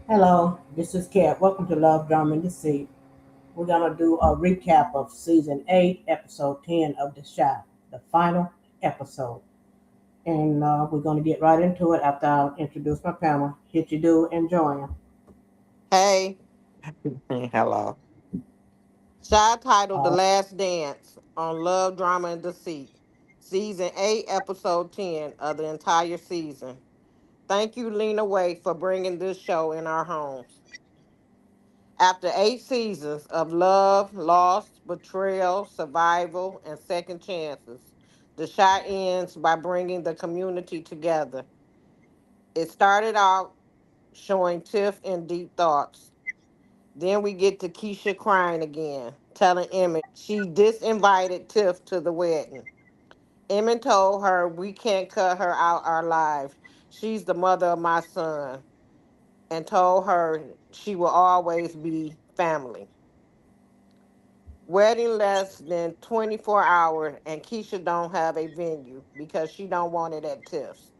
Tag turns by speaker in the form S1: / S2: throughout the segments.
S1: Hello, this is Kat. Welcome to Love, Drama, and Deceit. We're going to do a recap of Season 8, Episode 10 of The Shot, the final episode. And we're going to get right into it after I introduce my panel. Hit you do and join.
S2: Hey,
S3: Hello.
S2: Shy titled The
S1: Uh,
S2: Last Dance on Love, Drama, and Deceit. Season 8, Episode 10 of the entire season. Thank you, Lena Waithe, for bringing this show in our homes. After 8 seasons of love, loss, betrayal, survival, and second chances, The Shy ends by bringing the community together. It started out showing Tiff in deep thoughts. Then we get to Keisha crying again, telling Emmett she disinvited Tiff to the wedding. Emmett told her we can't cut her out our lives. She's the mother of my son, and told her she will always be family. Wedding less than 24 hours, and Keisha don't have a venue because she don't want it at Tiff's.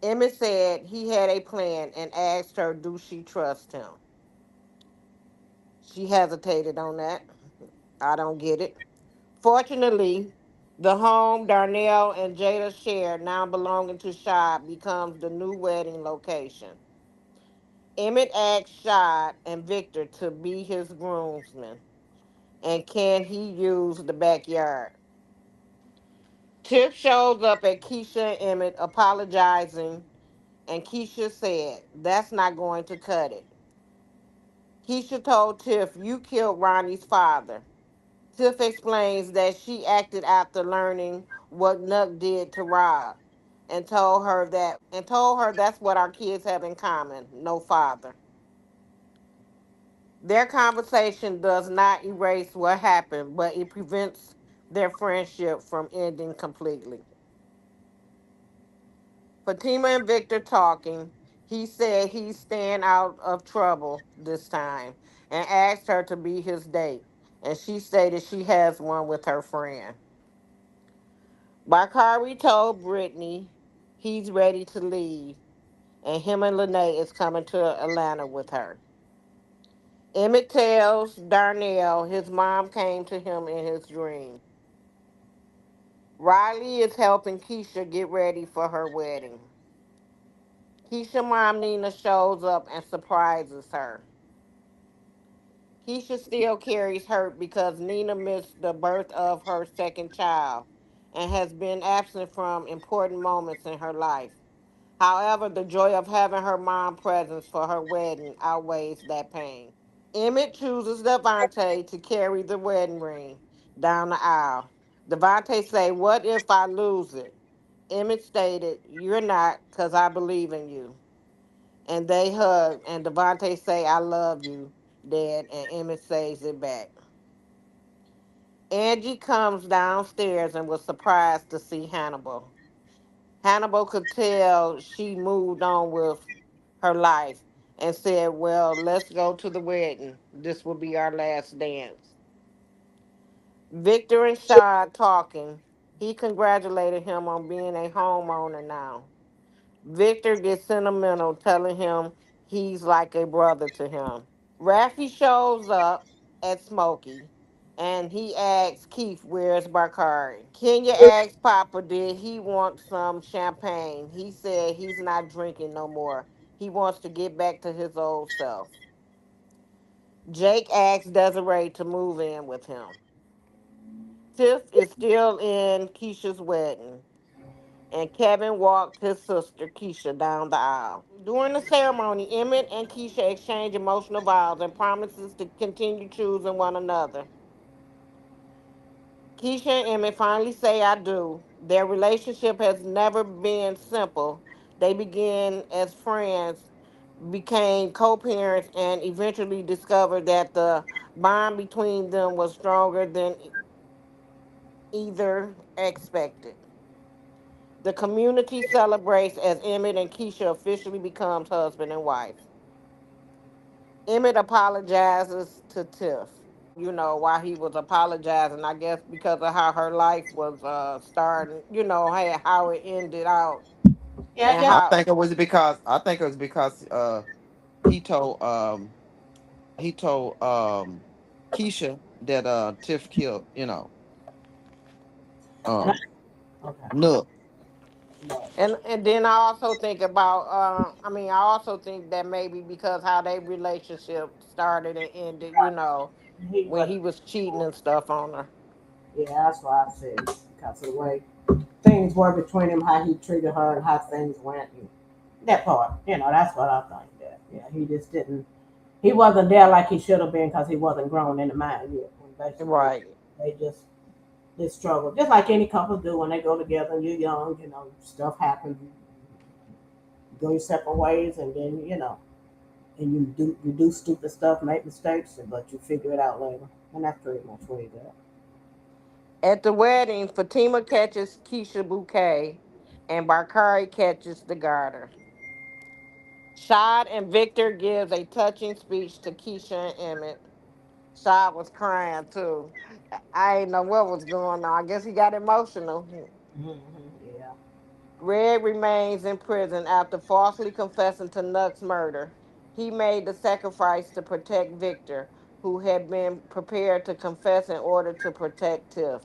S2: Emmett said he had a plan and asked her, do she trust him? She hesitated on that. I don't get it. Fortunately, the home Darnell and Jada share, now belonging to Shad, becomes the new wedding location. Emmett asks Shad and Victor to be his groomsmen, and can he use the backyard? Tiff shows up at Keisha and Emmett apologizing, and Keisha said, that's not going to cut it. Keisha told Tiff, you killed Ronnie's father. Tiff explains that she acted after learning what Nuck did to Rob and told her that's what our kids have in common, no father. Their conversation does not erase what happened, but it prevents their friendship from ending completely. Fatima and Victor talking, he said he's staying out of trouble this time and asked her to be his date. And she stated she has one with her friend. Bakari told Brittany he's ready to leave, and him and Lene is coming to Atlanta with her. Emmett tells Darnell his mom came to him in his dream. Riley is helping Keisha get ready for her wedding. Keisha mom Nina shows up and surprises her. Keisha still carries hurt because Nina missed the birth of her second child and has been absent from important moments in her life. However, the joy of having her mom present for her wedding outweighs that pain. Emmett chooses Devontae to carry the wedding ring down the aisle. Devontae say, what if I lose it? Emmett stated, you're not, because I believe in you. And they hug, and Devontae say, I love you, Dad, and Emmett says it back. Angie comes downstairs and was surprised to see Hannibal. Hannibal could tell she moved on with her life and said, well, let's go to the wedding. This will be our last dance. Victor and Shad talking. He congratulated him on being a homeowner now. Victor gets sentimental, telling him he's like a brother to him. Raffy shows up at Smokey and he asks Keith, where's Bakari? Kenya asked Papa, did he want some champagne? He said he's not drinking no more. He wants to get back to his old self. Jake asks Desiree to move in with him. Tiff is still in Keisha's wedding, and Kevin walked his sister Keisha down the aisle. During the ceremony, Emmett and Keisha exchange emotional vows and promises to continue choosing one another. Keisha and Emmett finally say I do. Their relationship has never been simple. They began as friends, became co-parents, and eventually discovered that the bond between them was stronger than either expected. The community celebrates as Emmett and Keisha officially becomes husband and wife. Emmett apologizes to Tiff. Why he was apologizing, I guess because of how her life was starting, how it ended out
S1: yeah,
S2: and
S1: yeah.
S3: I
S2: how
S3: think it was because he told he told Keisha that Tiff killed,
S1: And I,
S3: um
S1: okay.
S3: Nook.
S1: But
S2: And then I also think about I mean I also think that maybe because how they relationship started and ended,
S1: he
S2: when
S1: wasn't.
S2: he was cheating and stuff on her.
S1: Yeah, that's why I said because of the way things were between him, how he treated her, and how things went. And that part, that's what I think. That yeah, he just didn't. He wasn't there like he should have been because he wasn't grown in the mind yet. When basically
S2: Right.
S1: they just they struggle, just like any couple do when they go together. And you're young, stuff happens. You go your separate ways, and then and you do stupid stuff, make mistakes, but you figure it out later. And that's pretty much what he did.
S2: At the wedding, Fatima catches Keisha bouquet and Bakari catches the garter. Shad and Victor gives a touching speech to Keisha and Emmett. Shad was crying too. I didn't know what was going on. I guess he got emotional.
S1: Yeah.
S2: Greg remains in prison after falsely confessing to Nuck's murder. He made the sacrifice to protect Victor, who had been prepared to confess in order to protect Tiff.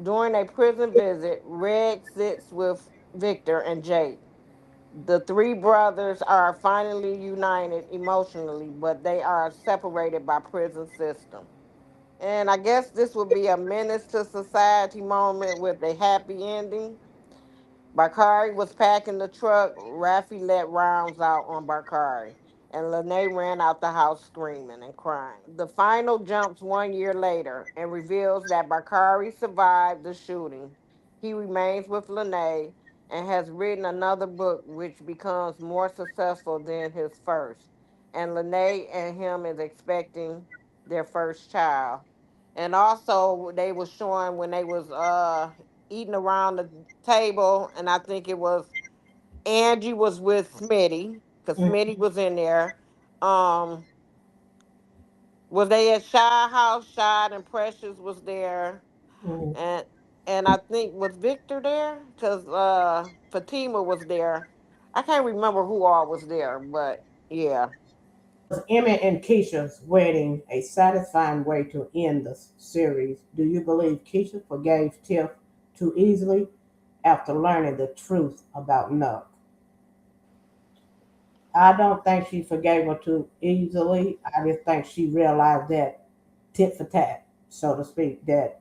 S2: During a prison visit, Red sits with Victor and Jake. The three brothers are finally united emotionally, but they are separated by prison system. And I guess this would be a menace to society moment with a happy ending. Bakari was packing the truck. Rafi let rounds out on Bakari, and Lene ran out the house screaming and crying. The final jumps 1 year later and reveals that Bakari survived the shooting. He remains with Lene and has written another book which becomes more successful than his first. And Lene and him is expecting their first child. And also they was showing when they was eating around the table, and I think it was Angie was with Smitty because Smitty was in there. Um, was they at Shy House? Shy and Precious was there,
S1: Mm-hmm.
S2: and I think was Victor there because Fatima was there. I can't remember who all was there, but yeah.
S1: Was Emmett and Keisha's wedding a satisfying way to end the series? Do you believe Keisha forgave Tiff too easily after learning the truth about Nuck? I don't think she forgave her too easily. I just think she realized that tit for tat, so to speak, that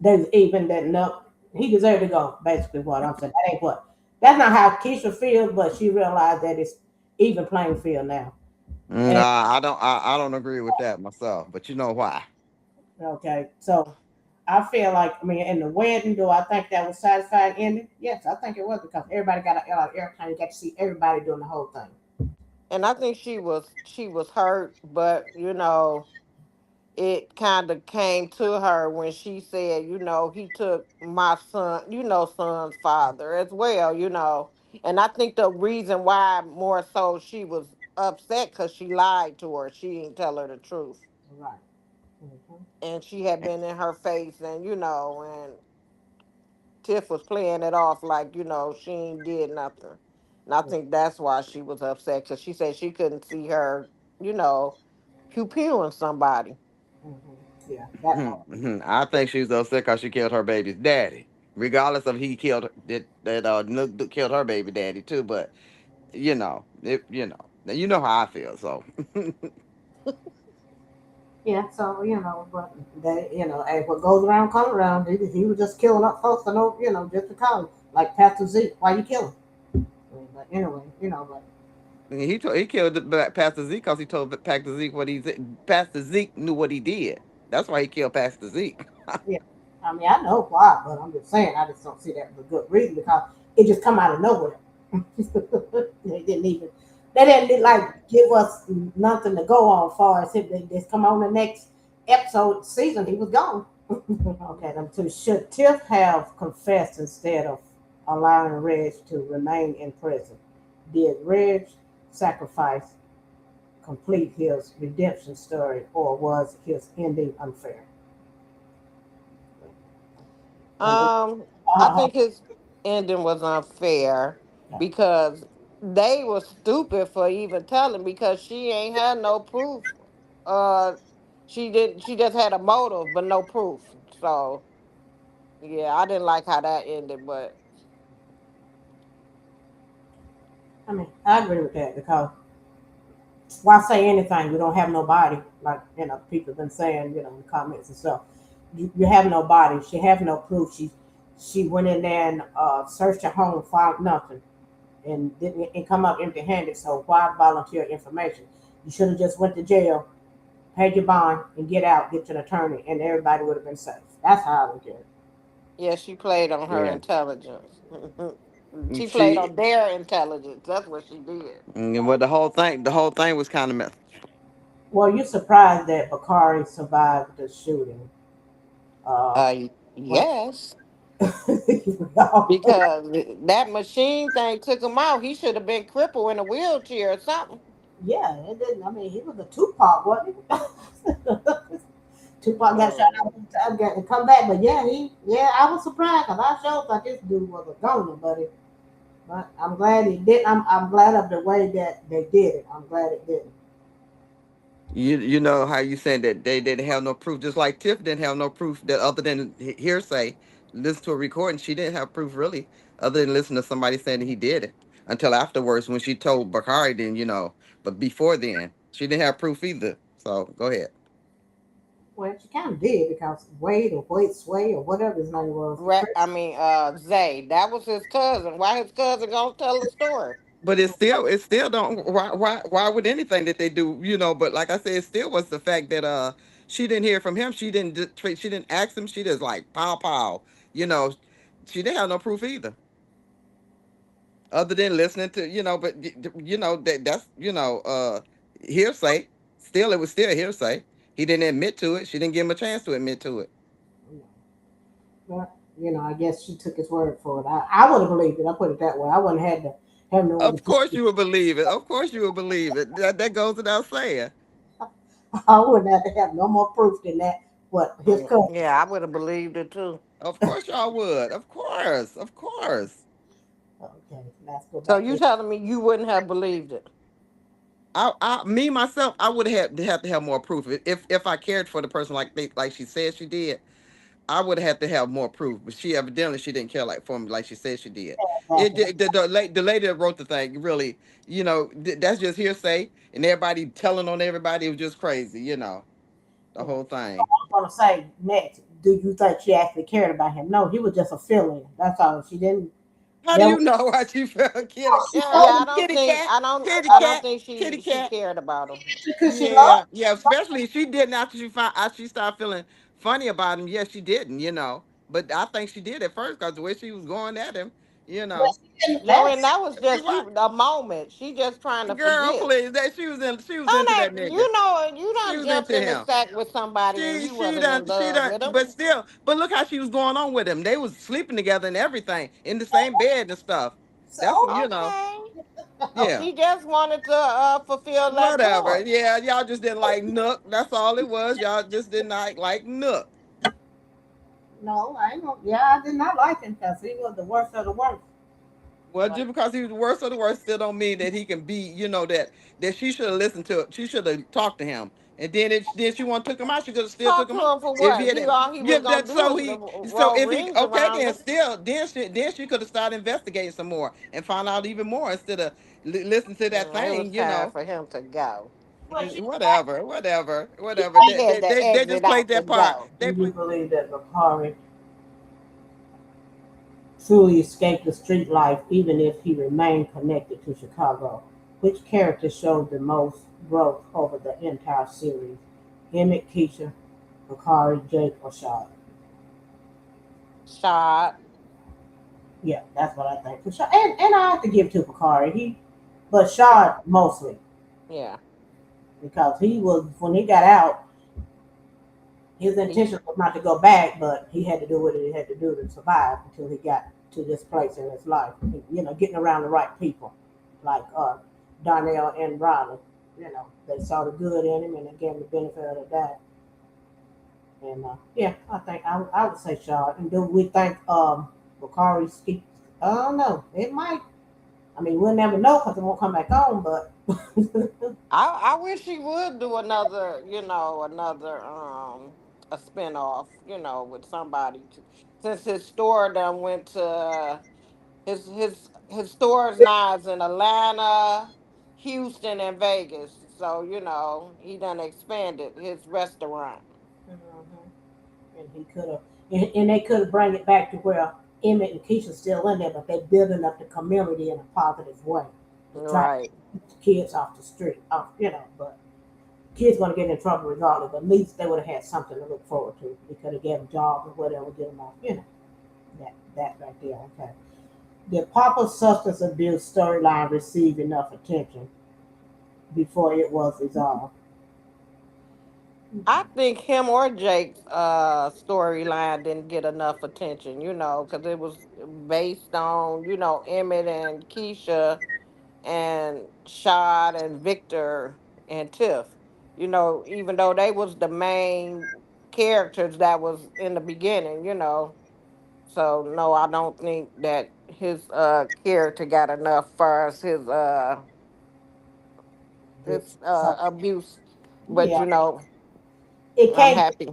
S1: there's even that Nuck, he deserved to go, basically what I'm saying. That ain't what. That's not how Keisha feels, but she realized that it's even playing field now. And
S3: Nah, I don't agree with that myself, but you know why?
S1: okay, so I feel like, I mean, in the wedding, do I think that was satisfying ending? Yes, I think it was because everybody got a lot of airtime. You got to see everybody doing the whole thing.
S2: And I think she was hurt, but it kind of came to her when she said, he took my son, son's father as well, And I think the reason why more so she was upset because she lied to her. She didn't tell her the truth.
S1: Right. Hmm.
S2: And she had been in her face and Tiff was playing it off like, she ain't did nothing. And I think that's why she was upset because she said she couldn't see her, you know, pew-pewing somebody.
S1: Hmm. Yeah, that part.
S3: I think she was upset because she killed her baby's daddy. Regardless of he killed that Nook killed her baby daddy too, but you know how I feel. So
S1: Yeah, so, but hey, what goes around comes around. He was just killing up folks for no, just because. Like Pastor Zeke, why you kill him? But anyway, but
S3: he killed Pastor Zeke because he told Pastor Zeke what he did. Pastor Zeke knew what he did. That's why he killed Pastor Zeke.
S1: yeah. I mean, I know why, but I'm just saying, I just don't see that as a good reason because it just come out of nowhere. they didn't even, they didn't like give us nothing to go on far as if they just come on the next episode season. He was gone. Okay, number two. Should Tiff have confessed instead of allowing Reg to remain in prison? Did Reg sacrifice complete his redemption story, or was his ending unfair? And,
S2: Um, I
S1: uh,
S2: think his ending was unfair
S1: okay.
S2: because they were stupid for even telling because she ain't had no proof. Uh, she did. She just had a motive, but no proof. So yeah, I didn't like how that ended. But
S1: I mean, I agree with that because why say anything? You don't have nobody, like people have been saying, in the comments and stuff. You have no body. She have no proof. She went in there and searched her home, found nothing, and didn't and come out empty-handed. So why volunteer information? You should have just went to jail, paid your bond, and get out, get your attorney, and everybody would have been safe. That's how I look at it.
S2: yeah, she played on her
S3: Yeah.
S2: intelligence.
S3: And
S2: She played
S3: she
S2: on their intelligence. That's what she did.
S3: well the whole thing was kind of messed.
S1: Well, you're surprised that Bakari survived the shooting. Uh, when
S2: Yes, because that machine thing took him out. He should have been crippled in a wheelchair or something.
S1: yeah, it didn't. I mean, he was a Tupac, wasn't he? Tupac got shot
S2: Oh.
S1: out and got to come back, but yeah, I was surprised because I sure thought this dude was a goner, but I'm glad he did. I'm glad of the way that they did it. I'm glad it didn't.
S3: You know how you saying that they didn't have no proof, just like Tiff didn't have no proof that other than hearsay. Listen to a recording, she didn't have proof really, other than listen to somebody saying that he did it. Until afterwards, when she told Bakari, then but before then, she didn't have proof either. So go ahead.
S1: Well, she kind of did because Wade or Wade Sway or whatever his name was.
S2: I mean, Zay. That was his cousin. Why his cousin gonna tell the story?
S3: But it still don't. Why would anything that they do, But like I said, it still was the fact that she didn't hear from him. She didn't ask him. She just like pow pow, you know. She didn't have no proof either, other than listening to But that's hearsay. Still, it was still hearsay. He didn't admit to it. She didn't give him a chance to admit to it.
S1: But I guess she took his word for it. I would have believed it. I put it that way. I wouldn't have had to have no other
S3: Of
S1: proof.
S3: course you would believe it. Of course you would believe it. That goes without saying.
S1: I wouldn't have to have no more proof than that. What his cousin.
S2: Yeah, I would have believed it too.
S3: Of course y'all would. Of course. Of course.
S1: Okay, let's go
S2: So
S1: back
S2: you
S1: to.
S2: telling me you wouldn't have believed it?
S3: Me myself, I would have to have more proof. If I cared for the person like she said she did, I would have to have more proof. But she didn't care like for me like she said she did. It
S1: Exactly.
S3: the lady that wrote the thing really, that's just hearsay, and everybody telling on everybody. It was just crazy, the
S1: Yeah.
S3: whole thing.
S1: I'm gonna say next. Do you think she actually cared about him? No, he was just a feeling. That's all. She didn't.
S3: How do
S1: There
S3: you
S1: was,
S3: know how she felt? Kitty
S1: she
S3: cat,
S2: Yeah,
S1: told
S2: I
S1: him
S2: don't
S3: kitty
S2: think
S3: cat, kitty
S2: I don't
S3: cat,
S2: think
S3: kitty
S2: she
S3: cat.
S2: cared about him.
S1: because she
S3: Yeah,
S1: loved.
S3: yeah. Especially she didn't after she started feeling funny about him. Yeah, she didn't. But I think she did at first because the way she was going at him, you
S1: But
S3: know.
S1: she didn't.
S2: No,
S1: That
S2: and that was
S3: She
S2: just
S3: was
S2: a moment. She just trying to
S3: girl,
S2: forget.
S3: please. That she was into that
S2: Honey,
S3: nigga.
S2: you
S3: She
S2: done
S3: was into
S2: jumped in the
S3: him.
S2: sack with somebody and you wasn't in
S3: She
S2: love
S3: done.
S2: with him.
S3: But look how she was going on with him. They was sleeping together and everything in the same bed and stuff. That's
S1: so
S2: Okay.
S3: yeah.
S2: She just wanted to fulfill that
S3: Whatever.
S2: void.
S3: Yeah, y'all just didn't like Nook. That's all it was. Y'all just did not like Nook.
S1: no, I ain't gonna. Yeah, I did not like him because he was the worst of the worst.
S3: Well,
S1: But
S3: just because he was the worst of the worst still don't mean that he can be, that she should have listened to it. She should have talked to him. And then she want to took him out. She could have still took
S2: Talk
S3: him
S2: to
S3: out.
S2: him for
S3: If he
S2: what?
S3: had
S2: He all he
S3: yeah,
S2: was gonna
S3: that
S2: do
S3: so
S2: is
S3: he so
S2: roll
S3: if he
S2: rings
S3: okay
S2: around
S3: then
S2: her.
S3: still then she could have started investigating some more and found out even more instead of listen to that
S2: It was time
S3: thing.
S2: for him to go.
S1: well, she
S3: Whatever.
S2: He
S3: They,
S2: had
S3: they,
S2: to
S3: they, they just
S2: exit
S3: played
S2: out to
S3: that part.
S2: go.
S1: do
S3: They
S1: you
S3: play.
S1: believe that Bakari truly escaped the street life, even if he remained connected to Chicago? Which character showed the most growth over the entire series? Emmett, Keisha, Bakari, Jake, or Shaw?
S2: Shot.
S1: Yeah, that's what I think. For Shaw, and I have to give to Bakari. But Shaw mostly
S2: Yeah.
S1: because he was when he got out. His
S2: He
S1: intention was not to go back, but he had to do what he had to do to survive until he got to this place in his life. Getting around the right people, like Darnell and Riley. They saw the good in him and they gave him the benefit of the doubt. And yeah, I think I would say Shaw. And do we think Bakari ski? I don't know. It might. I mean, we'll never know because it won't come back on. But
S2: I wish he would do another, another a spinoff, with somebody since his store done went to his stores now is in Atlanta, Houston, and Vegas. So, he done expanded his restaurant.
S1: and he could have, and they could have bring it back to where Emmett and Keisha's still in there, but they're building up the community in a positive way to try to
S2: Right.
S1: keep the kids off the street, But kids gonna get in trouble regardless. But at least they would have had something to look forward to. They could have given them jobs or whatever, get them off, that right there. Okay. Did Papa's substance abuse storyline receive enough attention before it was resolved?
S2: I think him or Jake's storyline didn't get enough attention, because it was based on, Emmett and Keisha and Shad and Victor and Tiff. Even though they was the main characters that was in the beginning, So no, I don't think that his character got enough for us his
S1: So
S2: abuse. But
S1: yeah, it
S2: I'm
S1: came.
S2: happy.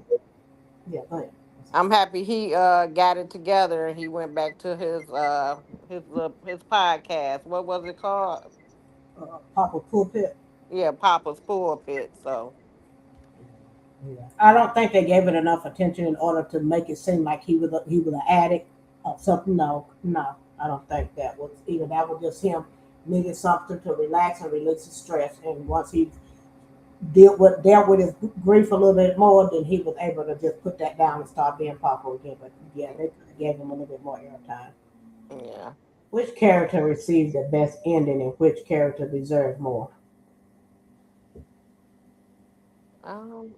S1: Yeah, go ahead.
S2: I'm happy he got it together and he went back to his podcast. What was it called?
S1: Papa pulpit.
S2: Yeah, Papa's Pulpit. So
S1: Yeah. I don't think they gave it enough attention in order to make it seem like he was an addict or something. No, no, I don't think that was either. That was just him needing something to relax and release his stress. And once he dealt with his grief a little bit more, then he was able to just put that down and start being Papa again. But yeah, they gave him a little bit more airtime.
S2: yeah,
S1: Which character received the best ending, and which character deserved more?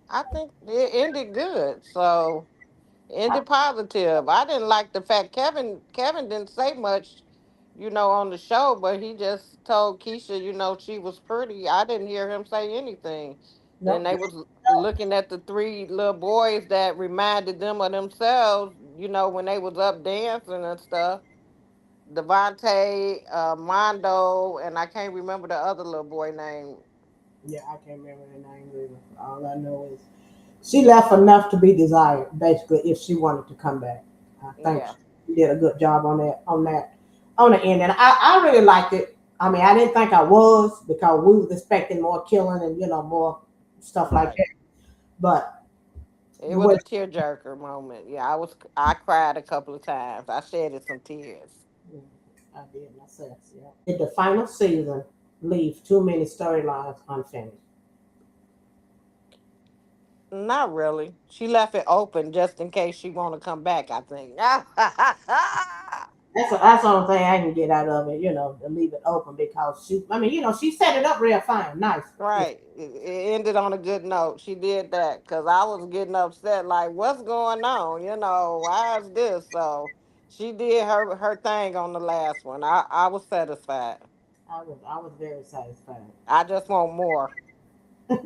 S2: I think it ended good. So ended positive. I didn't like the fact Kevin didn't say much, on the show, but he just told Keisha, she was pretty. I didn't hear him say anything. Then
S1: Nope.
S2: they was looking at the three little boys that reminded them of themselves, when they was up dancing and stuff. Devontae, Mondo, and I can't remember the other little boy name.
S1: Yeah, I can't remember the name either. All I know is she left enough to be desired, basically, if she wanted to come back. I think
S2: Yeah,
S1: she did a good job on the end. And I really liked it. I mean, I didn't think I was because we was expecting more killing and, more stuff like
S2: right.
S1: that. But
S2: It
S1: the
S2: was
S1: way
S2: a tearjerker moment. Yeah, I cried a couple of times. I shedded some tears.
S1: I did myself, yeah. Did the final season leave too many storylines unfinished?
S2: Not really. She left it open just in case she want to come back, I think.
S1: That's the only thing I can get out of it, to leave it open because I mean, she set it up real fine, nice. Yeah,
S2: Right. It ended on a good note. She did that because I was getting upset, like, what's going on? Why is this? So she did her thing on the last one. I was satisfied.
S1: I was very satisfied.
S2: I just want more.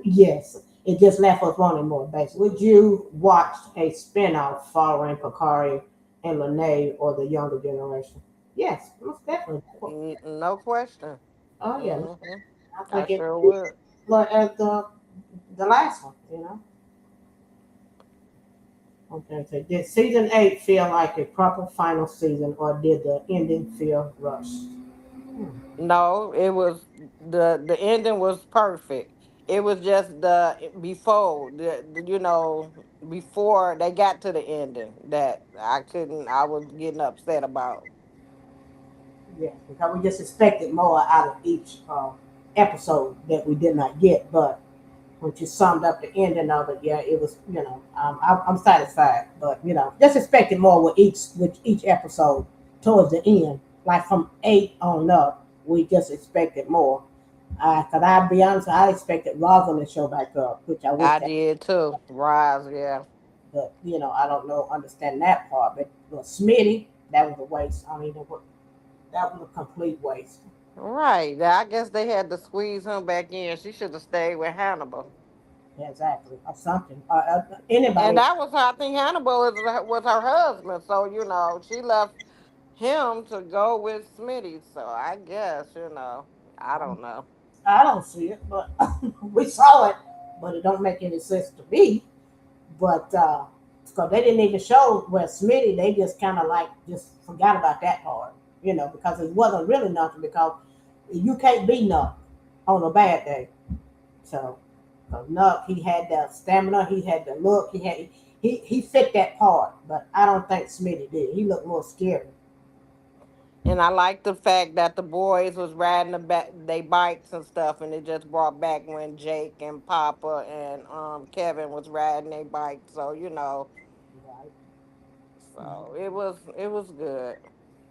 S1: Yes, it just left us wanting more. Basically, would you watch a spinoff following Picari and Lene or the younger generation? Yes, most definitely.
S2: No question.
S1: Oh yeah,
S2: Hmm.
S1: I
S2: I
S1: think it
S2: sure would.
S1: like at the last one. Okay, so did season 8 feel like a proper final season, or did the ending feel rushed? Hmm.
S2: No, it was the ending was perfect. It was just before they got to the ending that I was getting upset about.
S1: Yes, because we just expected more out of each episode that we did not get, but when you summed up the ending of it, yeah, it was, I'm satisfied, but just expecting more with each episode towards the end, like from 8 on up, we just expected more. Cause I'll be honest, I expected Rosalind to show back up, which I wish
S2: I
S1: that,
S2: did too. Rise, yeah.
S1: but I don't know, understand that part. But Smitty, that was a waste. I mean, that was a complete waste.
S2: Right. I guess they had to squeeze him back in. She should have stayed with Hannibal.
S1: Yeah, exactly, or something.
S2: And
S1: Anybody.
S2: that was her, I think Hannibal was her husband. So, she left him to go with Smitty. So I guess, I don't know.
S1: I don't see it, but we saw it, but it don't make any sense to me. But because they didn't even show where Smitty, they just kind of like just forgot about that part, because it wasn't really nothing. Because you can't be nothing on a bad day. So, cause Nuck, he had the stamina, he had the look, he fit that part. But I don't think Smitty did. He looked more scary.
S2: And I like the fact that the boys was riding they bikes and stuff, and it just brought back when Jake and Papa and Kevin was riding their bikes. So
S1: Right.
S2: so it was good.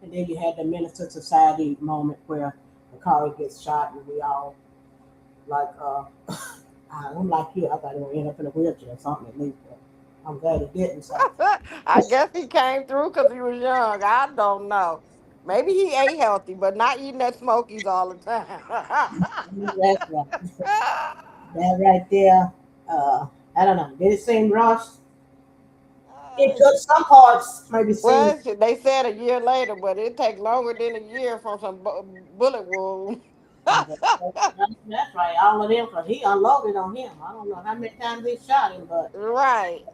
S1: And then you had the Minister Society moment where the car gets shot, and we all like, I'm like you. I thought he would end up in a wheelchair or something at least. But I'm glad he didn't. So
S2: I guess he came through because he was young. I don't know. Maybe he ate healthy, but not eating that Smokies all the time.
S1: that's right. That right there. I don't know. Did it seem rushed? It took some parts maybe seem.
S2: Well, they said a year later, but it take longer than a year from some bullet wound.
S1: That's right. All of them, because he unloaded on him. I don't know how many times he shot him, but
S2: Right.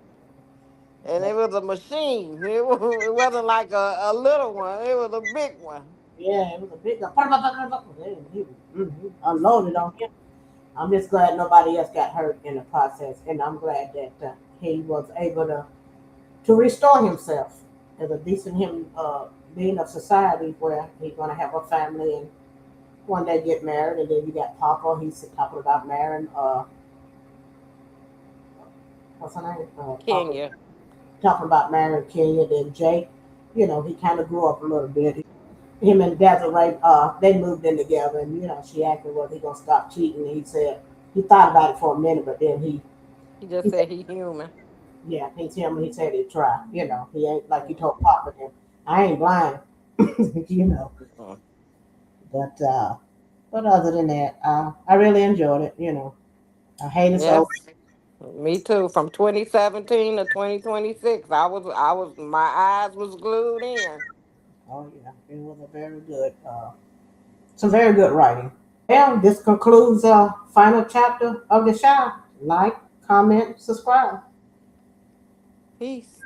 S2: And it was a machine. It wasn't like a little one. It was a big one.
S1: yeah, it was a big gun. He unloaded on him. I'm just glad nobody else got hurt in the process, and I'm glad that he was able to restore himself as a decent being of society where he's gonna have a family and one day get married, and then you got Papa. He's talking about marrying what's her name? Papa
S2: Kenya.
S1: talking about marrying Kenya. Then Jake, he kind of grew up a little bit. Him and Desiree, they moved in together, and she asked him was he gonna stop cheating. And he said he thought about it for a minute, but then
S2: He just
S1: he said,
S2: said he human.
S1: yeah, he's him. He said he'd try. He ain't like he told Papa. Then I ain't blind, you know.
S2: Mhm.
S1: But other than that, I really enjoyed it. I hate it so.
S2: Yes. Me too. From 2017 to 2026, my eyes was glued in.
S1: Oh yeah, it was a very good, some very good writing. Well, this concludes final chapter of the show. Like, comment, subscribe.
S2: Peace.